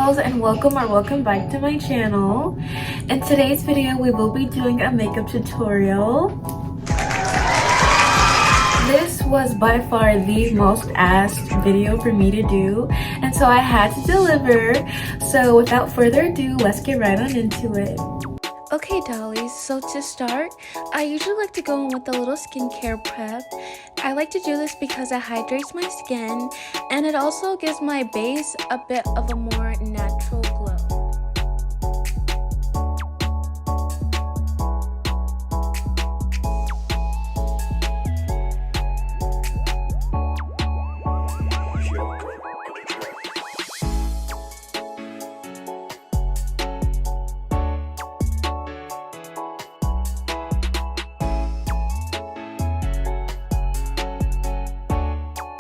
dolls, and welcome back to my channel. In today's video we will be doing a makeup tutorial. This was by far the most asked video for me to do, and so I had to deliver. So without further ado, let's get right on into it. Okay dollies, so to start, I usually like to go in with a little skincare prep. I like to do this because it hydrates my skin and it also gives my base a bit of a more natural glow.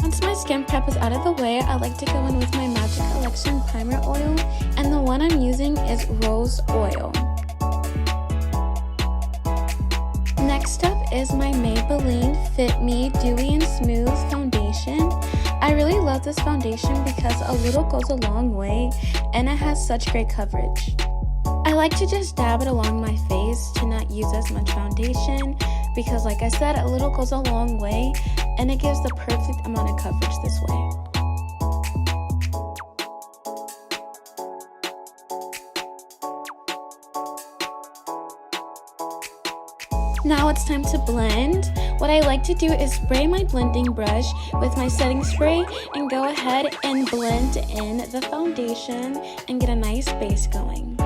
Once my skin prep is out of the way, I like to go in with my Magic Collection Primer Oil, and the one I'm using is Rose Oil. Next up is my Maybelline Fit Me Dewy & Smooth Foundation. I really love this foundation because a little goes a long way and it has such great coverage. I like to just dab it along my face to not use as much foundation because, like I said, a little goes a long way and it gives the perfect amount of coverage this way. Now it's time to blend. What I like to do is spray my blending brush with my setting spray and go ahead and blend in the foundation and get a nice base going.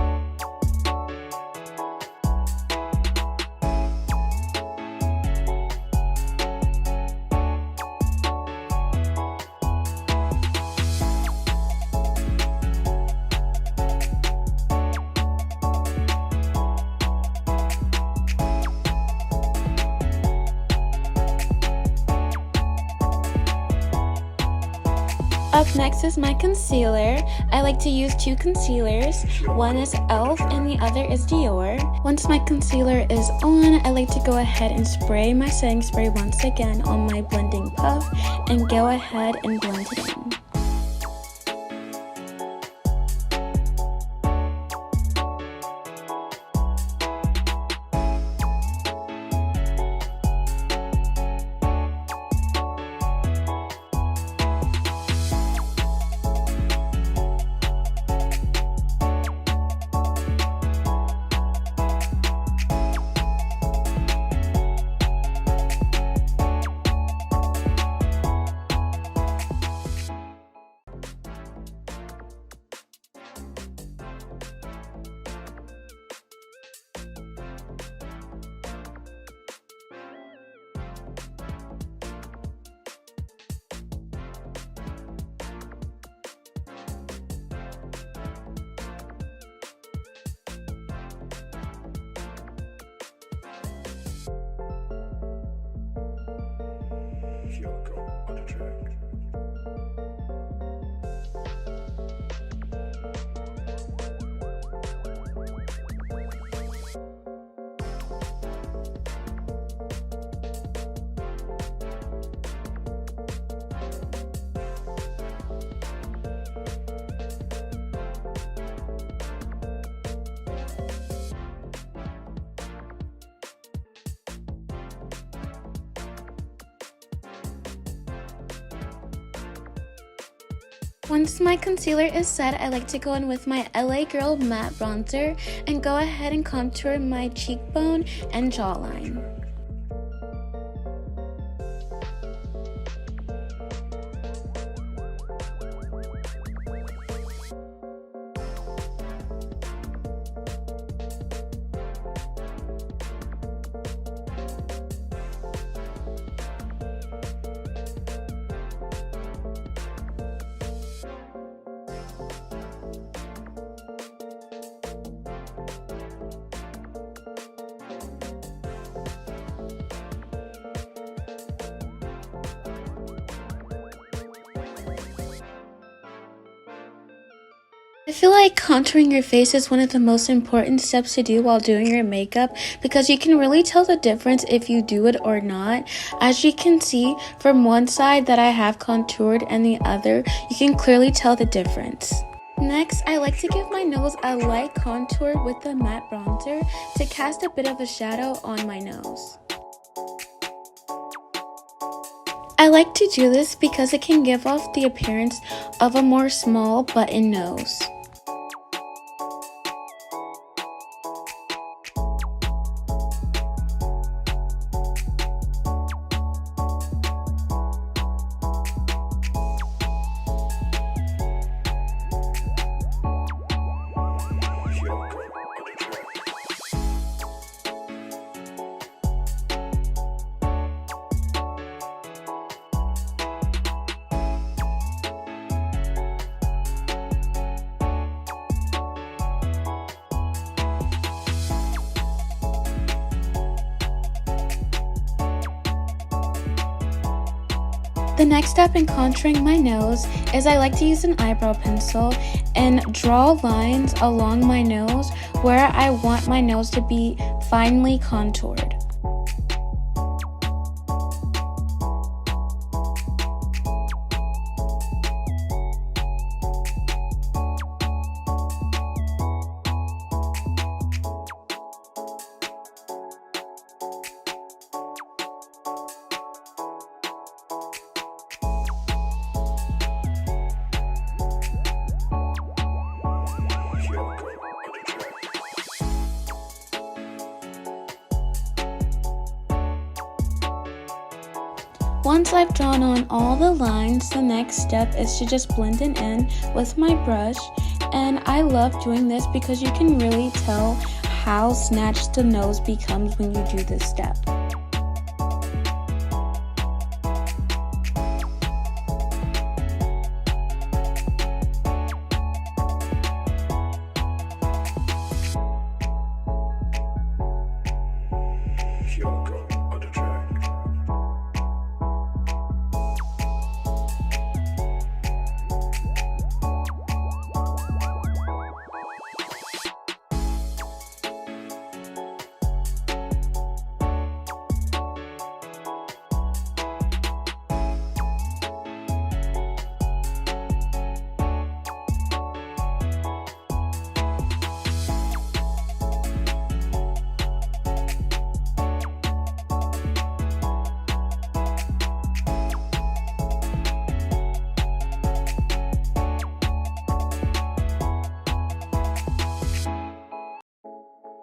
Up next is my concealer. I like to use two concealers. One is e.l.f. and the other is Dior. Once my concealer is on, I like to go ahead and spray my setting spray once again on my blending puff and go ahead and blend it in. Once my concealer is set, I like to go in with my LA Girl Matte Bronzer and go ahead and contour my cheekbone and jawline. I feel like contouring your face is one of the most important steps to do while doing your makeup because you can really tell the difference if you do it or not. As you can see from one side that I have contoured and the other, you can clearly tell the difference. Next, I like to give my nose a light contour with the matte bronzer to cast a bit of a shadow on my nose. I like to do this because it can give off the appearance of a more small button nose. The next step in contouring my nose is I like to use an eyebrow pencil and draw lines along my nose where I want my nose to be finely contoured. Once I've drawn on all the lines, the next step is to just blend it in with my brush, and I love doing this because you can really tell how snatched the nose becomes when you do this step.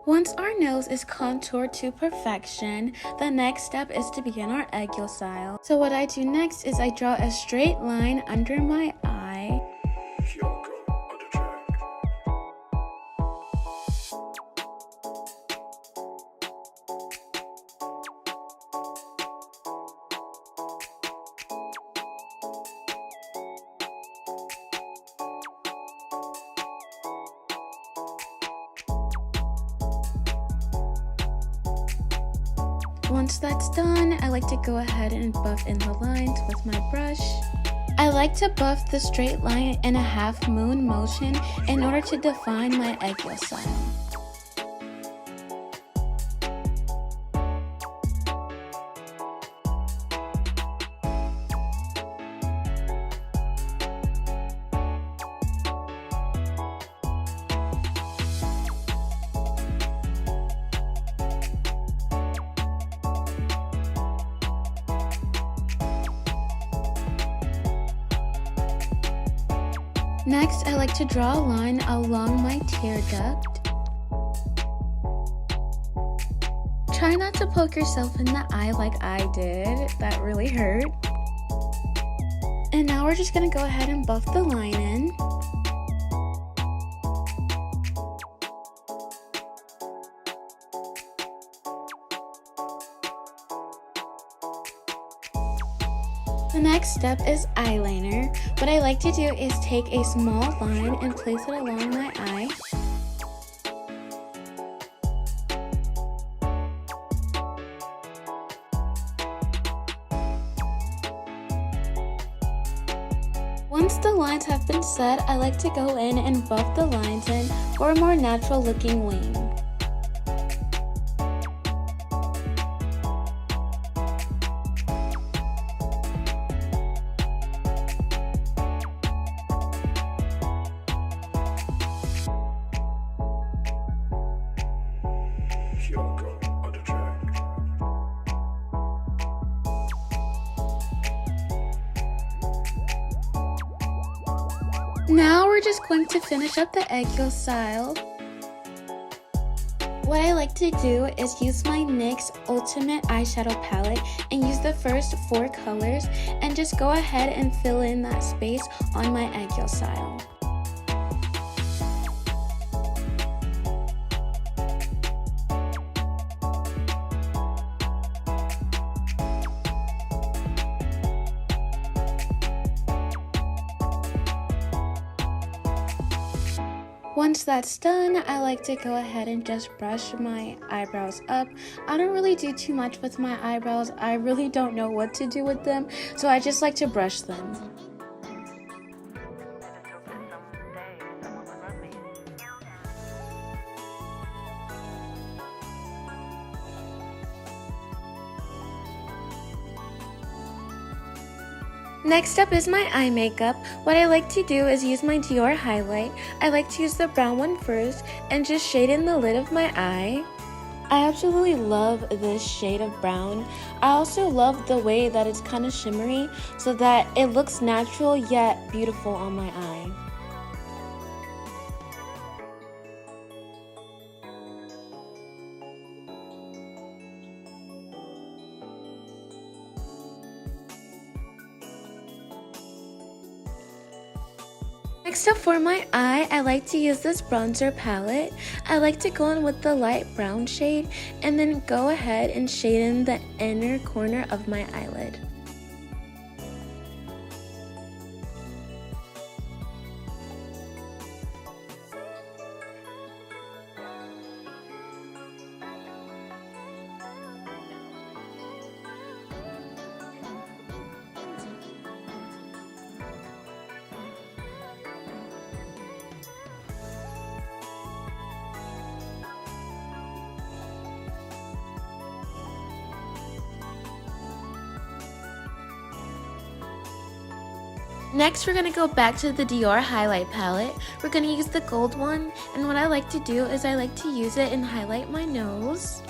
Once our nose is contoured to perfection, the next step is to begin our egg yolk style. So what I do next is I draw a straight line under my eye. Once that's done, I like to go ahead and buff in the lines with my brush. I like to buff the straight line in a half moon motion in order to define my egg yolk style. Next, I like to draw a line along my tear duct. Try not to poke yourself in the eye like I did. That really hurt. And now we're just going to go ahead and buff the line in. The next step is eyeliner. What I like to do is take a small line and place it along my eye. Once the lines have been set, I like to go in and buff the lines in for a more natural looking wing. Now we're just going to finish up the egg yolk style. What I like to do is use my NYX Ultimate Eyeshadow Palette and use the first 4 colors and just go ahead and fill in that space on my egg yolk style. Once that's done, I like to go ahead and just brush my eyebrows up. I don't really do too much with my eyebrows. I really don't know what to do with them, so I just like to brush them. Next up is my eye makeup. What I like to do is use my Dior highlight. I like to use the brown one first and just shade in the lid of my eye. I absolutely love this shade of brown. I also love the way that it's kind of shimmery so that it looks natural yet beautiful on my eye. Next up for my eye, I like to use this bronzer palette. I like to go in with the light brown shade and then go ahead and shade in the inner corner of my eyelid. Next, we're going to go back to the Dior highlight palette. We're going to use the gold one, and what I like to do is I like to use it and highlight my nose.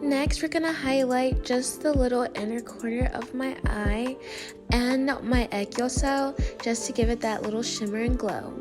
Next, we're going to highlight just the little inner corner of my eye and my egg yolk cell just to give it that little shimmer and glow.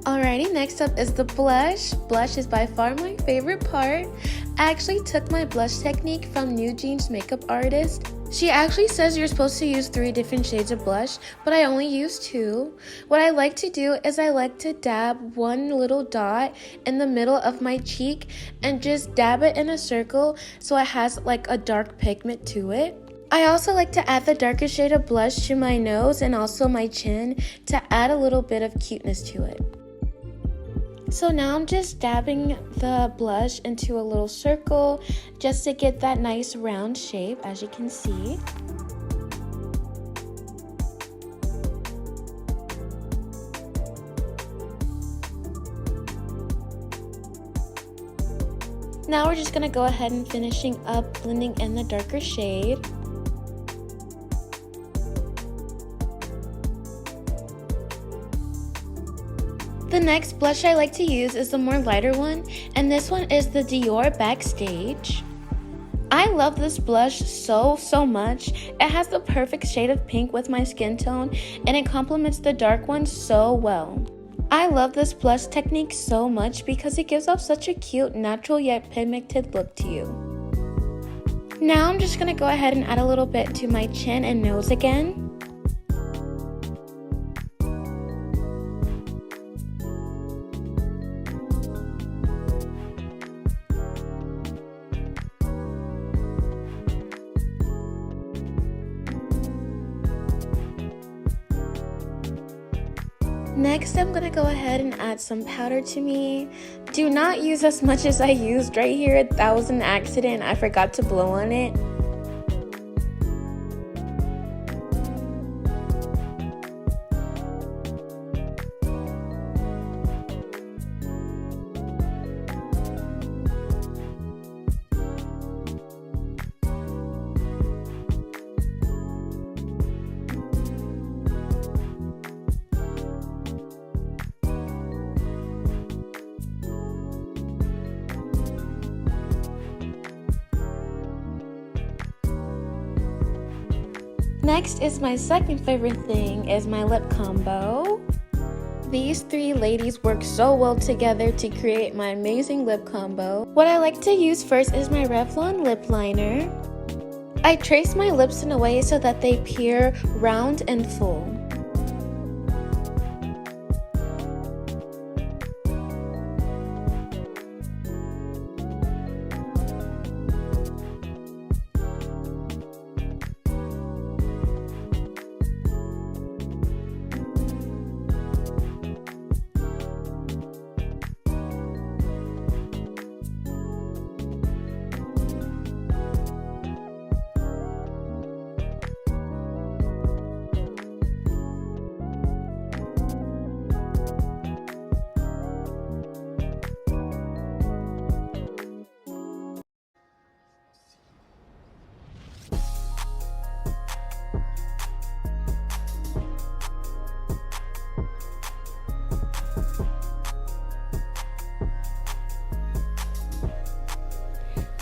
Alrighty, next up is the blush. Blush is by far my favorite part. I actually took my blush technique from New Jeans makeup artist. She actually says you're supposed to use 3 different shades of blush, but I only use 2. What I like to do is I like to dab one little dot in the middle of my cheek and just dab it in a circle so it has like a dark pigment to it. I also like to add the darker shade of blush to my nose and also my chin to add a little bit of cuteness to it. So now I'm just dabbing the blush into a little circle just to get that nice round shape, as you can see. Now we're just gonna go ahead and finishing up blending in the darker shade. The next blush I like to use is the more lighter one, and this one is the Dior Backstage. I love this blush so much. It has the perfect shade of pink with my skin tone, and it complements the dark one so well. I love this blush technique so much because it gives off such a cute, natural yet pigmented look to you. Now I'm just going to go ahead and add a little bit to my chin and nose again. Next, I'm going to go ahead and add some powder to me. Do not use as much as I used right here. That was an accident. I forgot to blow on it. Next is my second favorite thing is my lip combo. These three ladies work so well together to create my amazing lip combo. What I like to use first is my Revlon lip liner. I trace my lips in a way so that they appear round and full.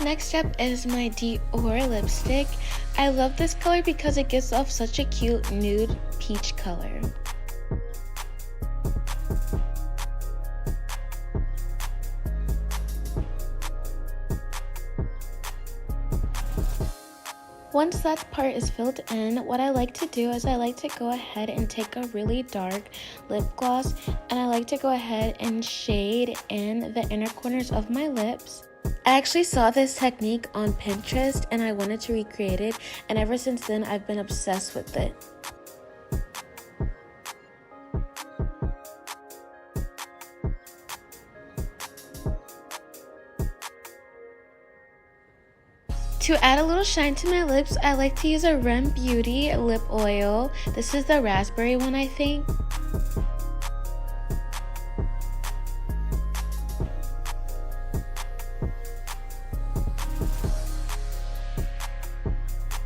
Next up is my Dior lipstick. I love this color because it gives off such a cute nude peach color. Once that part is filled in, what I like to do is I like to go ahead and take a really dark lip gloss, and I like to go ahead and shade in the inner corners of my lips. I actually saw this technique on Pinterest and I wanted to recreate it, and ever since then I've been obsessed with it. To add a little shine to my lips, I like to use a Rem Beauty lip oil. This is the raspberry one, I think.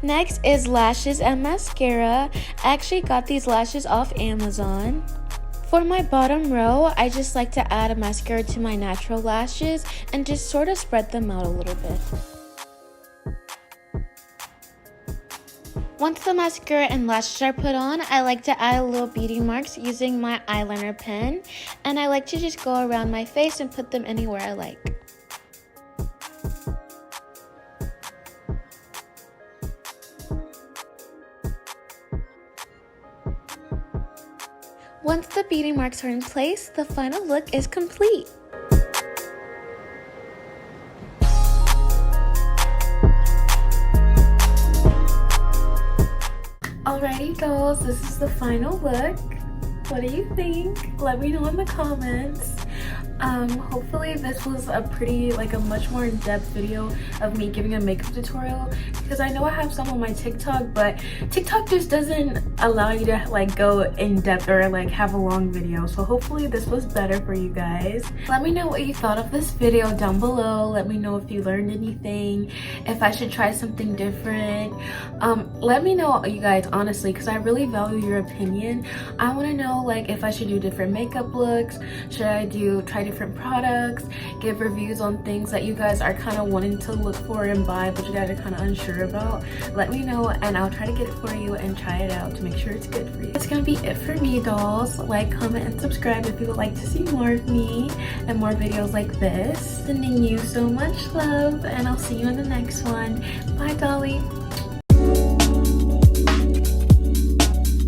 Next is lashes and mascara. I actually got these lashes off Amazon. For my bottom row, I just like to add a mascara to my natural lashes and just sort of spread them out a little bit. Once the mascara and lashes are put on, I like to add a little beauty marks using my eyeliner pen, and I like to just go around my face and put them anywhere I like. Once the beauty marks are in place, the final look is complete. Alrighty girls, this is the final look. What do you think? Let me know in the comments. Hopefully this was a much more in-depth video of me giving a makeup tutorial, because because I know I have some on my TikTok, but TikTok just doesn't allow you to like go in depth or like have a long video. So hopefully this was better for you guys. Let me know what you thought of this video down below. Let me know if you learned anything, if I should try something different. Let me know, you guys, honestly, because I really value your opinion. I want to know like if I should do different makeup looks, should I try different products, give reviews on things that you guys are kind of wanting to look for and buy but you guys are kind of unsure about. Let me know and I'll try to get it for you and try it out to make sure it's good for you. That's gonna be it for me, dolls. Like, comment, and subscribe if you would like to see more of me and more videos like this. Sending you so much love, and I'll see you in the next one. Bye, dolly.